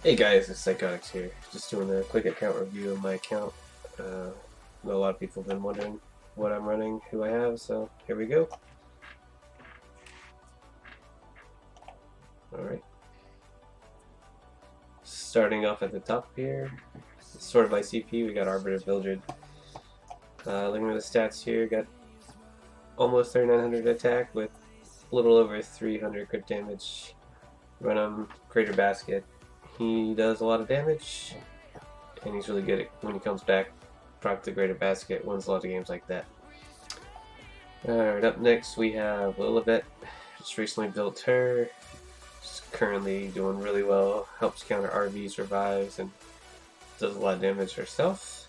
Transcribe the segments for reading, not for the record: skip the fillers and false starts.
Hey guys, it's Psychotics here. Just doing a quick account review of my account. I know a lot of people have been wondering what I'm running, who I have, so here we go. Alright. Starting off at the top here, sort of by CP, we got Arbiter Vildred. Looking at the stats here, got almost 3900 attack with a little over 300 crit damage. Run him Greater Basket. He does a lot of damage, and he's really good at when he comes back. Proc the Greater Basket, wins a lot of games like that. Alright, up next we have Lilibet. Just recently built her. She's currently doing really well. Helps counter RVs, revives, and does a lot of damage herself.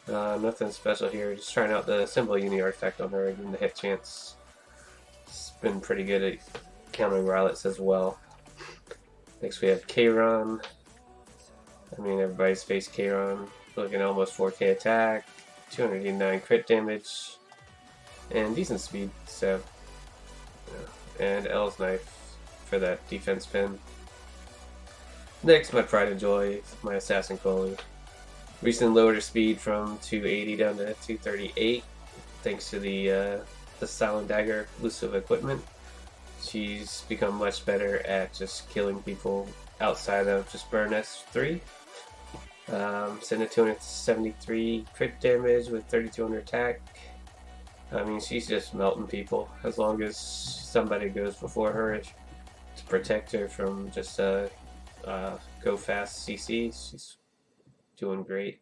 Nothing special here. Just trying out the Symbol Uni artifact on her, giving the hit chance. It's been pretty good at countering Rylets as well. Next we have Kayron. I mean, everybody's faced Kayron. Looking at almost 4k attack, 289 crit damage, and decent speed, so and L's knife for that defense pin. Next, my pride and joy, my assassin Coley. Recently lowered her speed from 280 down to 238 thanks to the silent dagger exclusive equipment. She's become much better at just killing people outside of just burn S3. Sitting at 273 crit damage with 3200 attack. I mean, she's just melting people as long as somebody goes before her to protect her from just go fast CC. She's doing great.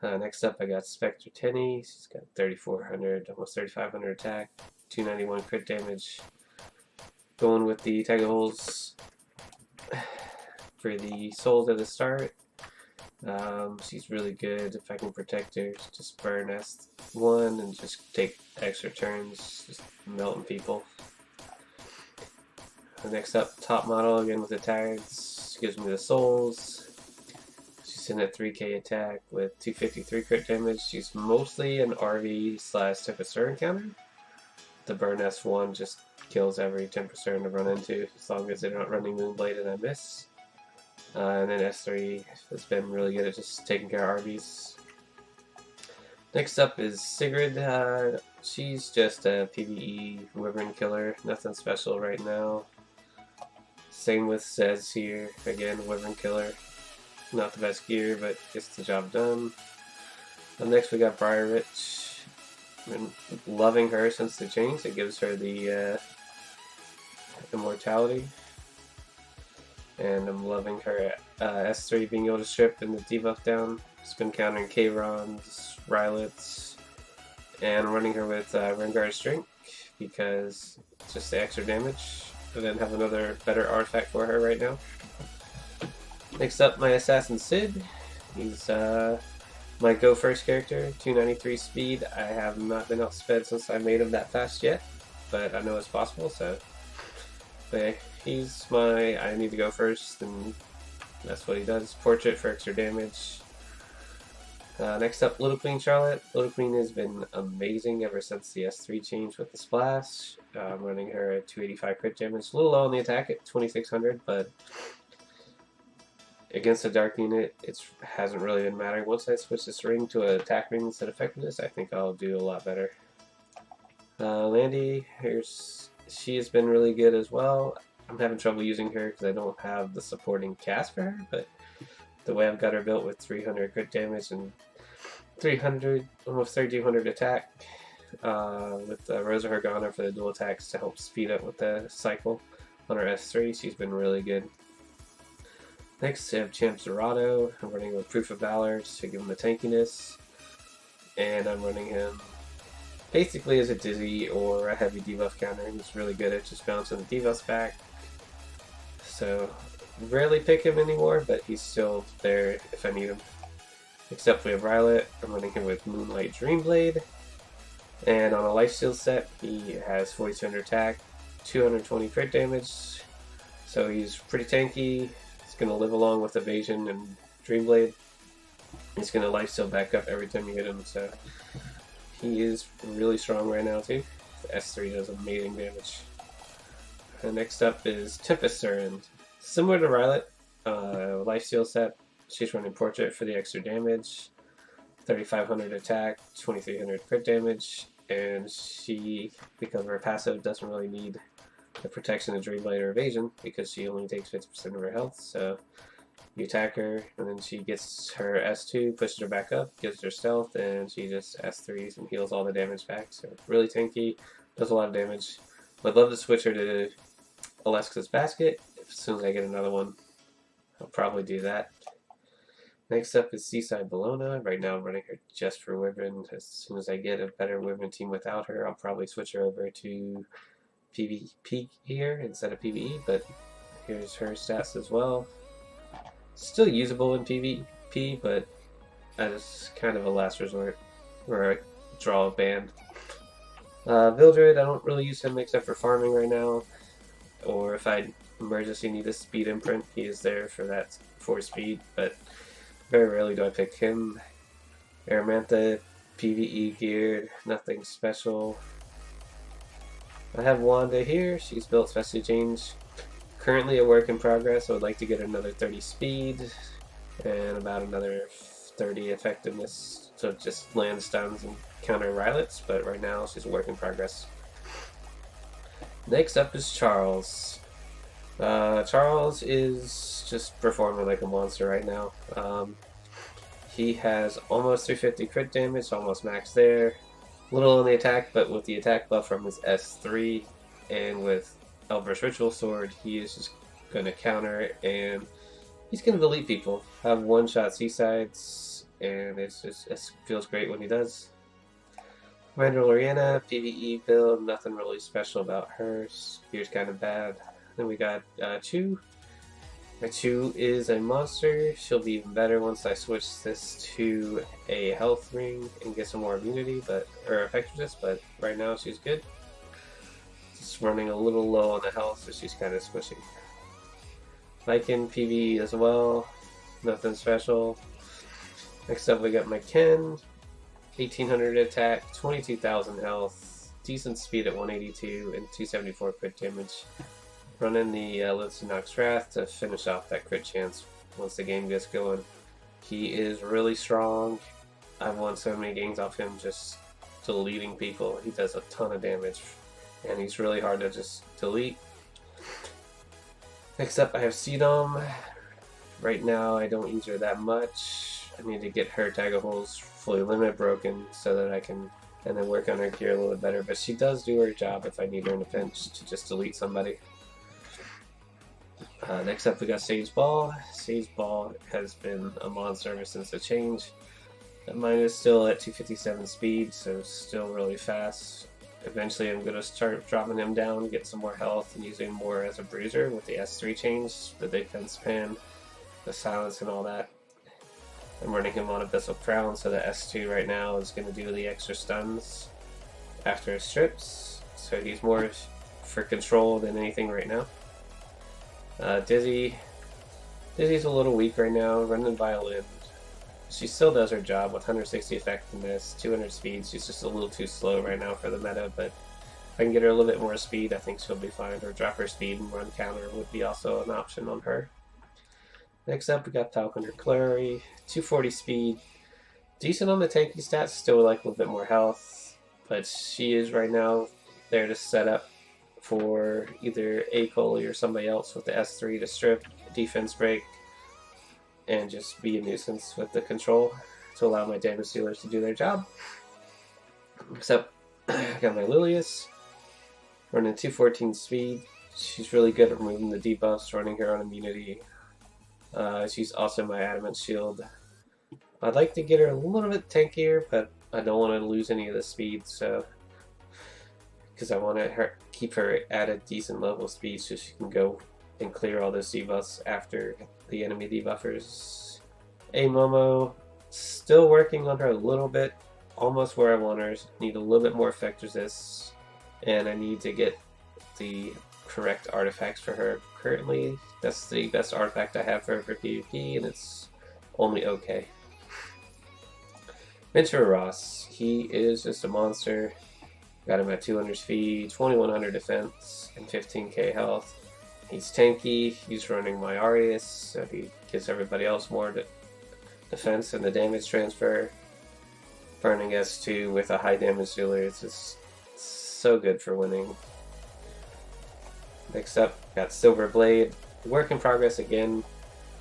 Next up, I got Spectre Tenny. She's got 3400, almost 3500 attack, 291 crit damage. Going with the Tag of Holes for the souls at the start. She's really good if I can protect her. Just burn S1 and just take extra turns, just melting people. Next up, top model again with the tags. Gives me the souls. She's in at 3k attack with 253 crit damage. She's mostly an RV / Tempest encounter. The burn S1 just kills every Tempest to run into as long as they're not running Moonblade and I miss. And then S3 has been really good at just taking care of RVs. Next up is Sigrid. She's just a PvE Wyvern killer. Nothing special right now. Same with Sez here. Again, Wyvern killer. Not the best gear, but gets the job done. And next we got Briarwitch. Been loving her since the change. It gives her the immortality. And I'm loving her S3 being able to strip and the debuff down. Just been countering K-Rons, Rylets, and running her with Rengar's Drink because it's just the extra damage. And then have another better artifact for her right now. Next up, my Assassin Sid. He's my go first character, 293 speed. I have not been outsped since I made him that fast yet, but I know it's possible, so he's my I need to go first, and that's what he does. Portrait for extra damage. Next up, Little Queen Charlotte. Little Queen has been amazing ever since the S3 change with the splash. I'm running her at 285 crit damage. A little low on the attack at 2600, but against a dark unit, it hasn't really been mattering. Once I switch this ring to an attack ring instead of effectiveness, I think I'll do a lot better. Landy, she has been really good as well. I'm having trouble using her because I don't have the supporting cast for her, but the way I've got her built with 300 crit damage and 300, almost 3200 attack, with Rosa Hergana for the dual attacks to help speed up with the cycle on her S3, she's been really good. Next, I have Champ Zerato. I'm running with Proof of Valor to give him the tankiness, and I'm running him basically as a Dizzy or a heavy debuff counter. He's really good at just bouncing the debuffs back. So, rarely pick him anymore, but he's still there if I need him. Next up we have Rylet. I'm running him with Moonlight Dreamblade. And on a Lifesteal set, he has 4200 attack, 220 crit damage. So he's pretty tanky. He's going to live along with Evasion and Dreamblade. He's going to Lifesteal back up every time you hit him, so he is really strong right now too. The S3 does amazing damage. And next up is Tempest Surrend. Similar to Rylet, lifesteal set. She's running Portrait for the extra damage, 3,500 attack, 2,300 crit damage, and she, because of her passive, doesn't really need the protection of Dreamlight or Evasion because she only takes 50% of her health. So you attack her, and then she gets her S2, pushes her back up, gives her stealth, and she just S3s and heals all the damage back. So really tanky, does a lot of damage. Would love to switch her to Alexa's Basket. As soon as I get another one, I'll probably do that. Next up is Seaside Bologna. Right now I'm running her just for Wyvern. As soon as I get a better Wyvern team without her, I'll probably switch her over to PvP here instead of PvE, but here's her stats as well. Still usable in PvP, but as kind of a last resort where I draw a band. Vildred, I don't really use him except for farming right now, or if I emergency need a speed imprint, he is there for that 4 speed, but very rarely do I pick him. Aramantha, PvE geared, nothing special. I have Wanda here, she's built Specially Change. Currently a work in progress, I would like to get another 30 speed and about another 30 effectiveness to just land stuns and counter Rylets, but right now she's a work in progress. Next up is Charles. Charles is just performing like a monster right now. He has almost 350 crit damage, almost max there. Little on the attack, but with the attack buff from his S3 and with Elber's Ritual Sword, he is just going to counter and he's going to delete people. Have one-shot Seasides, and it feels great when he does. Mandaloriana, PvE build, nothing really special about her. Spear's kind of bad. Then we got Chu. Chu is a monster. She'll be even better once I switch this to a health ring and get some more immunity, or effectiveness, but right now she's good. Just running a little low on the health, so she's kind of squishy. Lycan PvE as well, nothing special. Next up we got my Ken, 1800 attack, 22,000 health, decent speed at 182 and 274 crit damage. Running the Linsenox Wrath to finish off that crit chance once the game gets going. He is really strong. I've won so many games off him just deleting people. He does a ton of damage and he's really hard to just delete. Next up I have Sedom. Right now I don't use her that much. I need to get her tag of holes fully limit broken so that I can and then work on her gear a little bit better, but she does do her job if I need her in a pinch to just delete somebody. Next up we got Sage Ball. Sage Ball has been a monster ever since the change. Mine is still at 257 speed, so still really fast. Eventually I'm going to start dropping him down, get some more health, and using more as a bruiser with the S3 change, the defense pan, the silence and all that. I'm running him on Abyssal Crown, so the S2 right now is going to do the extra stuns after strips, so he's more for control than anything right now. Dizzy's a little weak right now, running Violin. She still does her job with 160 effectiveness, 200 speed. She's just a little too slow right now for the meta, but if I can get her a little bit more speed, I think she'll be fine. Or drop her speed and run counter would be also an option on her. Next up, we got Falconer Clary, 240 speed. Decent on the tanky stats, still like a little bit more health, but she is right now there to set up for either Acoli or somebody else with the S3 to strip, defense break, and just be a nuisance with the control to allow my damage dealers to do their job. So, I got my Lilius, running 214 speed. She's really good at removing the debuffs, running her on immunity. She's also my Adamant Shield. I'd like to get her a little bit tankier, but I don't want to lose any of the speed, so because I want to keep her at a decent level of speed so she can go and clear all those debuffs after the enemy debuffers. A Momo, still working on her a little bit, almost where I want her. Need a little bit more effect resist, and I need to get the correct artifacts for her. Currently, that's the best artifact I have for her for PvP, and it's only okay. Ventura Ross, he is just a monster. Got him at 200 speed, 2100 defense, and 15k health. He's tanky, he's running my Arius, so he gives everybody else more defense and the damage transfer. Burning S2 with a high damage dealer is just so good for winning. Next up, got Silver Blade. Work in progress again.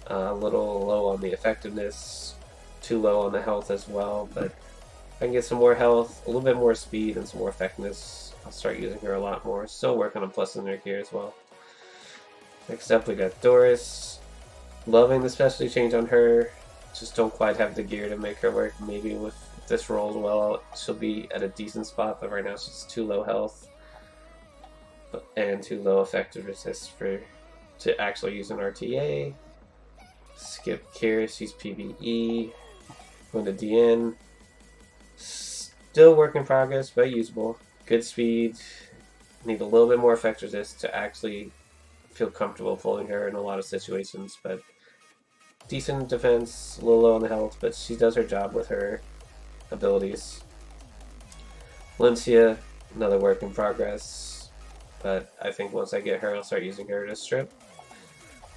A little low on the effectiveness, too low on the health as well, but if I can get some more health, a little bit more speed, and some more effectiveness, I'll start using her a lot more. Still working on plussing her gear as well. Next up, we got Doris. Loving the specialty change on her. Just don't quite have the gear to make her work. Maybe with this rolls well, she'll be at a decent spot, but right now she's too low health and too low effective resist to actually use an RTA. Skip Kira, she's PvE. Going to DN. Still work in progress, but usable. Good speed. Need a little bit more effect resist to actually feel comfortable pulling her in a lot of situations, but decent defense, a little low on the health, but she does her job with her abilities. Valencia, another work in progress, but I think once I get her, I'll start using her to strip.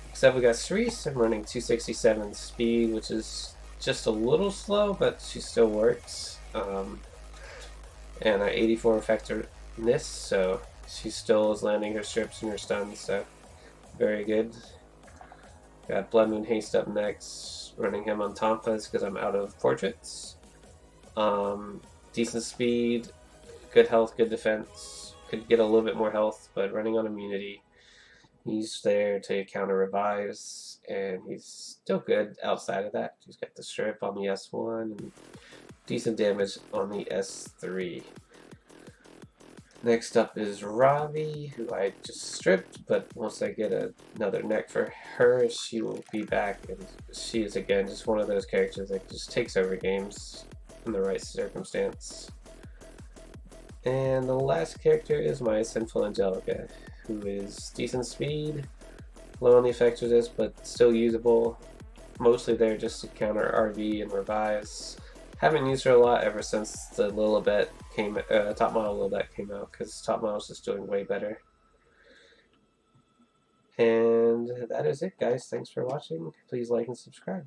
Except we got Cerise. I'm running 267 speed, which is just a little slow, but she still works. And 84 effectiveness, so she still is landing her strips and her stuns, so very good. Got Blood Moon Haste up next, running him on Tonfas because I'm out of portraits. Decent speed, good health, good defense. Could get a little bit more health, but running on immunity. He's there to counter revives, and he's still good outside of that. He's got the strip on the S1 and decent damage on the S3. Next up is Ravi, who I just stripped, but once I get another neck for her, she will be back, and she is again just one of those characters that just takes over games in the right circumstance. And the last character is my Sinful Angelica, who is decent speed, low on the effect resist, but still usable. Mostly there just to counter RV and revives. Haven't used her a lot ever since the Lilibet top model Lilibet came out, because top model is just doing way better. And that is it, guys. Thanks for watching. Please like and subscribe.